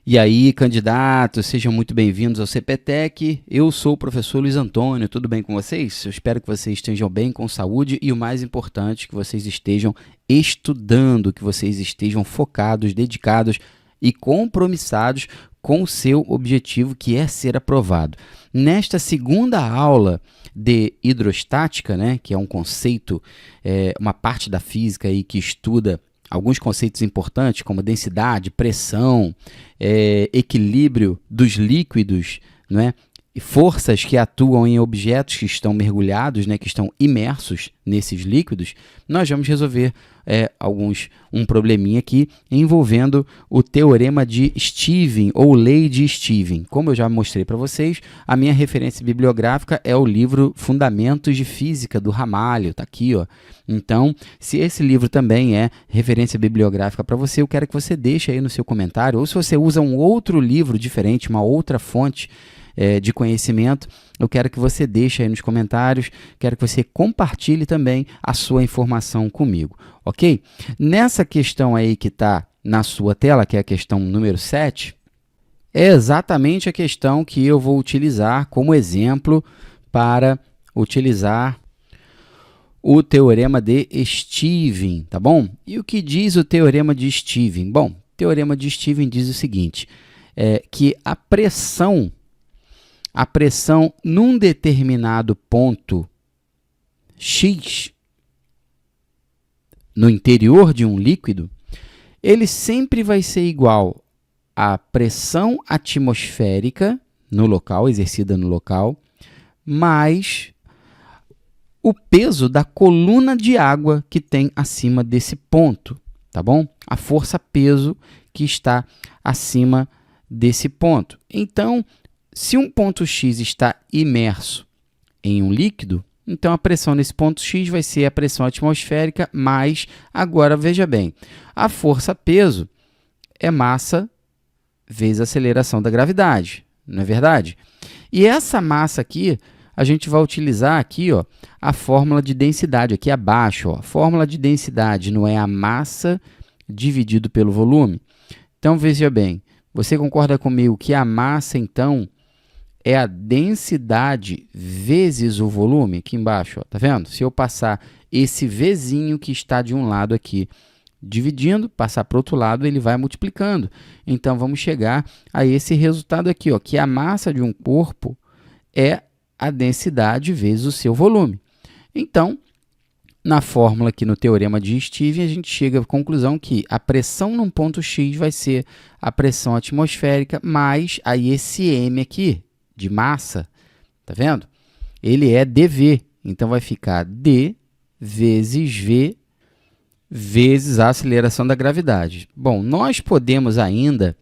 E aí, candidatos, sejam muito bem-vindos ao CPTEC. Eu sou o professor Luiz Antônio, tudo bem com vocês? Eu espero que vocês estejam bem, com saúde e, o mais importante, que vocês estejam estudando, que vocês estejam focados, dedicados e compromissados com o seu objetivo, que é ser aprovado. Nesta segunda aula de hidrostática, né, que é um conceito, uma parte da física aí que estuda alguns conceitos importantes, como densidade, pressão, equilíbrio dos líquidos, não é? E forças que atuam em objetos que estão mergulhados, né, que estão imersos nesses líquidos, nós vamos resolver um probleminha aqui envolvendo o teorema de Stevens ou lei de Stevens. Como eu já mostrei para vocês, a minha referência bibliográfica é o livro Fundamentos de Física, do Ramalho, está aqui, ó. Então, se esse livro também é referência bibliográfica para você, eu quero que você deixe aí no seu comentário, ou se você usa um outro livro diferente, uma outra fonte de conhecimento, eu quero que você deixe aí nos comentários, quero que você compartilhe também a sua informação comigo, ok? Nessa questão aí que está na sua tela, que é a questão número 7, é exatamente a questão que eu vou utilizar como exemplo para utilizar o teorema de Stevens, tá bom? E o que diz o teorema de Stevens? Bom, o teorema de Stevens diz o seguinte, que a pressão num determinado ponto X, no interior de um líquido, ele sempre vai ser igual à pressão atmosférica no local, exercida no local, mais o peso da coluna de água que tem acima desse ponto, tá bom? A força-peso que está acima desse ponto. Então, se um ponto X está imerso em um líquido, então a pressão nesse ponto X vai ser a pressão atmosférica mais, agora veja bem, a força-peso é massa vezes a aceleração da gravidade, não é verdade? E essa massa aqui, a gente vai utilizar aqui, ó, a fórmula de densidade, aqui abaixo, ó, a fórmula de densidade não é a massa dividido pelo volume? Então, veja bem, você concorda comigo que a massa, então, é a densidade vezes o volume, aqui embaixo, ó, tá vendo? Se eu passar esse Vzinho que está de um lado aqui, dividindo, passar para o outro lado, ele vai multiplicando. Então, vamos chegar a esse resultado aqui, ó, que a massa de um corpo é a densidade vezes o seu volume. Então, na fórmula aqui no teorema de Stevens, a gente chega à conclusão que a pressão num ponto X vai ser a pressão atmosférica mais aí esse M aqui, de massa, tá vendo? Ele é dV, então vai ficar D vezes V vezes a aceleração da gravidade. Bom, nós podemos ainda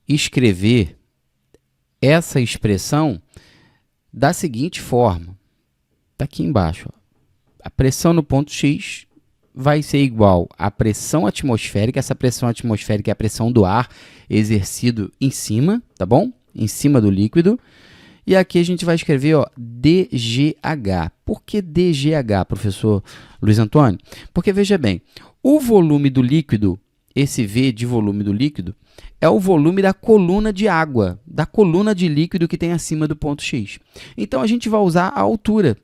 escrever essa expressão da seguinte forma, está aqui embaixo, ó. A pressão no ponto X vai ser igual à pressão atmosférica, essa pressão atmosférica é a pressão do ar exercido em cima, tá bom? Em cima do líquido. E aqui a gente vai escrever, ó, dGH. Por que dGH, professor Luiz Antônio? Porque, veja bem, o volume do líquido, esse V de volume do líquido, é o volume da coluna de água, da coluna de líquido que tem acima do ponto X. Então, a gente vai usar a altura,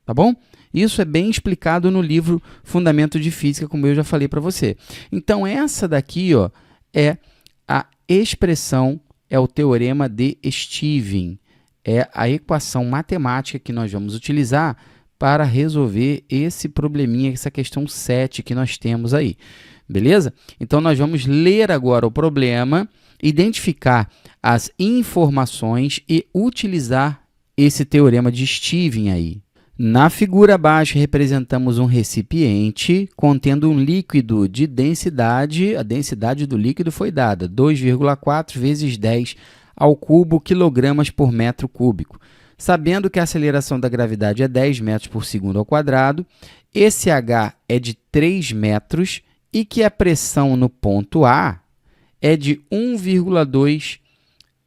tá bom? Isso é bem explicado no livro Fundamento de Física, como eu já falei para você. Então, essa daqui, ó, é a expressão, é o teorema de Stevens. É a equação matemática que nós vamos utilizar para resolver esse probleminha, essa questão 7 que nós temos aí. Beleza? Então, nós vamos ler agora o problema, identificar as informações e utilizar esse teorema de Stevens aí. Na figura abaixo, representamos um recipiente contendo um líquido de densidade, a densidade do líquido foi dada, 2,4 vezes 10 ao cubo quilogramas por metro cúbico. Sabendo que a aceleração da gravidade é 10 metros por segundo ao quadrado, esse H é de 3 metros e que a pressão no ponto A é de 1,2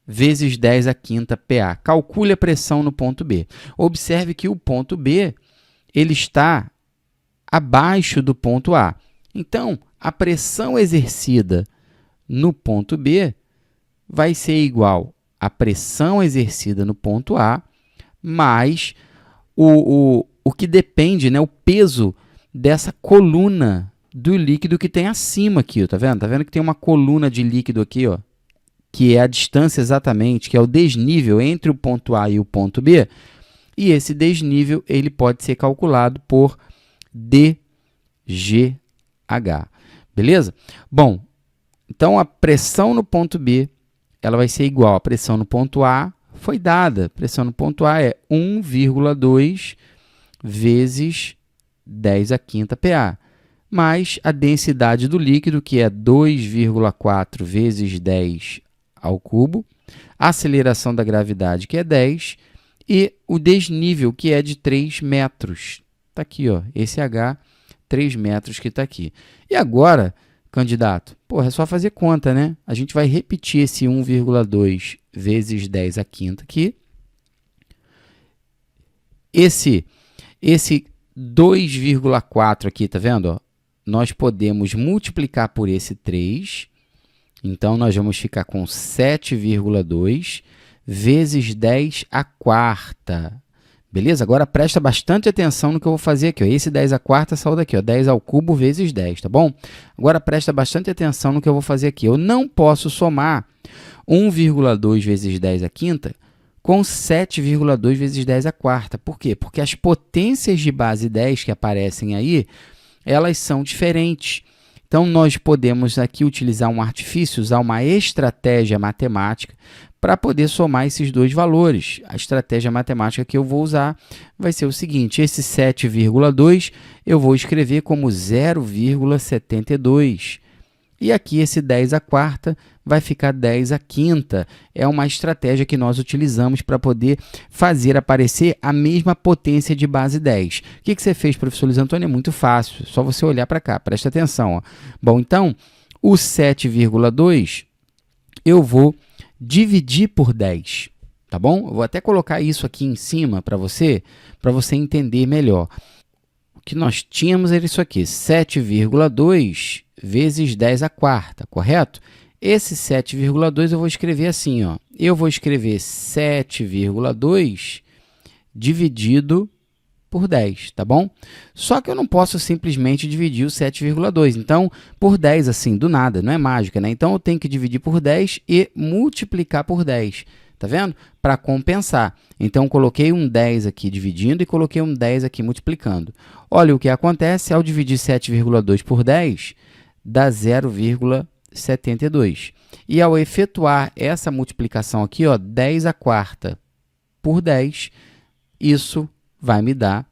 vezes 10 à quinta PA. Calcule a pressão no ponto B. Observe que o ponto B ele está abaixo do ponto A. Então, a pressão exercida no ponto B vai ser igual à pressão exercida no ponto A, mais o que depende, né, o peso dessa coluna do líquido que tem acima aqui, ó, tá vendo? Tá vendo que tem uma coluna de líquido aqui, ó, que é a distância exatamente, que é o desnível entre o ponto A e o ponto B, e esse desnível ele pode ser calculado por dGH, beleza? Bom, então a pressão no ponto B ela vai ser igual à pressão no ponto A, foi dada. A pressão no ponto A é 1,2 vezes 10 a quinta PA, mais a densidade do líquido, que é 2,4 vezes 10 ao cubo, a aceleração da gravidade, que é 10, e o desnível, que é de 3 metros. Está aqui, ó, esse H, 3 metros que está aqui. E agora, candidato, porra, é só fazer conta, né? A gente vai repetir esse 1,2 vezes 10 a quinta aqui. Esse 2,4 aqui, tá vendo? Ó? Nós podemos multiplicar por esse 3. Então, nós vamos ficar com 7,2 vezes 10 a quarta. Beleza? Agora, presta bastante atenção no que eu vou fazer aqui. Ó. Esse 10 a quarta saiu daqui, ó, 10 ao cubo vezes 10, tá bom? Agora, presta bastante atenção no que eu vou fazer aqui. Eu não posso somar 1,2 vezes 10 a quinta com 7,2 vezes 10 a quarta. Por quê? Porque as potências de base 10 que aparecem aí, elas são diferentes. Então, nós podemos aqui utilizar um artifício, usar uma estratégia matemática para poder somar esses dois valores. A estratégia matemática que eu vou usar vai ser o seguinte, esse 7,2 eu vou escrever como 0,72. E aqui esse 10 a quarta vai ficar 10 a quinta. É uma estratégia que nós utilizamos para poder fazer aparecer a mesma potência de base 10. O que você fez, professor Luiz Antônio? É muito fácil, só você olhar para cá, presta atenção. Ó. Bom, então, o 7,2 eu vou dividir por 10, tá bom? Eu vou até colocar isso aqui em cima para você entender melhor. O que nós tínhamos era isso aqui, 7,2 vezes 10 a quarta, correto? Esse 7,2 eu vou escrever assim, ó. Eu vou escrever 7,2 dividido por 10, tá bom? Só que eu não posso simplesmente dividir o 7,2. Então, por 10, assim, do nada, não é mágica, né? Então, eu tenho que dividir por 10 e multiplicar por 10, tá vendo? Para compensar. Então, coloquei um 10 aqui dividindo e coloquei um 10 aqui multiplicando. Olha o que acontece ao dividir 7,2 por 10, dá 0,72. E ao efetuar essa multiplicação aqui, ó, 10 a quarta por 10, isso vai me dar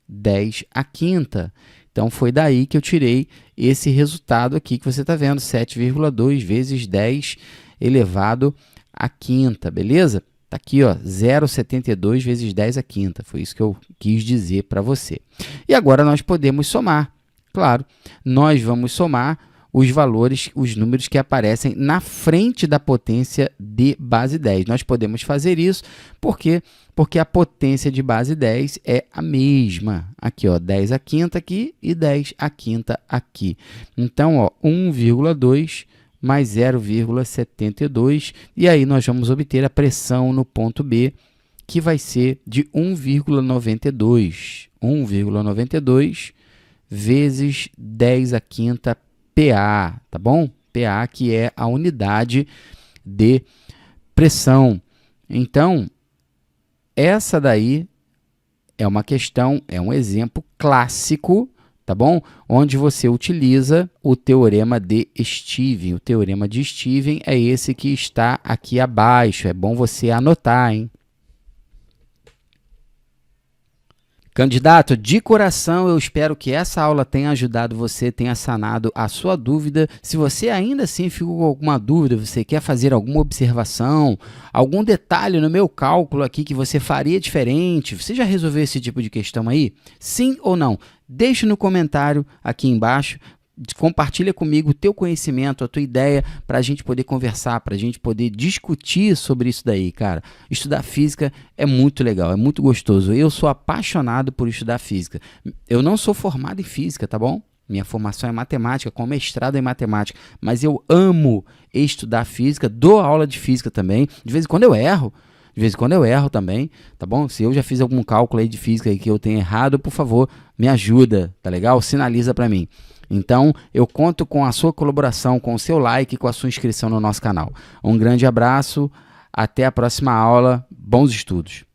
10 a quinta. Então, foi daí que eu tirei esse resultado aqui que você está vendo, 7,2 vezes 10 elevado à quinta, beleza? Está aqui, ó, 0,72 vezes 10 à quinta. Foi isso que eu quis dizer para você. E agora nós podemos somar. Claro, nós vamos somar os valores, os números que aparecem na frente da potência de base 10. Nós podemos fazer isso porque a potência de base 10 é a mesma. Aqui, ó, 10 à quinta aqui e 10 à quinta aqui. Então, ó, 1,2 mais 0,72. E aí nós vamos obter a pressão no ponto B, que vai ser de 1,92. 1,92 vezes 10 à quinta PA, tá bom? PA, que é a unidade de pressão. Então, essa daí é uma questão, é um exemplo clássico, tá bom? Onde você utiliza o teorema de Stevens. O teorema de Stevens é esse que está aqui abaixo. É bom você anotar, hein? Candidato, de coração, eu espero que essa aula tenha ajudado você, tenha sanado a sua dúvida. Se você ainda assim ficou com alguma dúvida, você quer fazer alguma observação, algum detalhe no meu cálculo aqui que você faria diferente, você já resolveu esse tipo de questão aí? Sim ou não? Deixe no comentário aqui embaixo. Compartilha comigo o teu conhecimento, a tua ideia, para a gente poder conversar, para a gente poder discutir sobre isso daí, cara. Estudar física é muito legal, é muito gostoso. Eu sou apaixonado por estudar física. Eu não sou formado em física, tá bom? Minha formação é matemática, com mestrado em matemática, mas eu amo estudar física, dou aula de física também. De vez em quando eu erro também, tá bom? Se eu já fiz algum cálculo aí de física aí que eu tenho errado, por favor, me ajuda, tá legal? Sinaliza para mim. Então, eu conto com a sua colaboração, com o seu like, com a sua inscrição no nosso canal. Um grande abraço, até a próxima aula, bons estudos!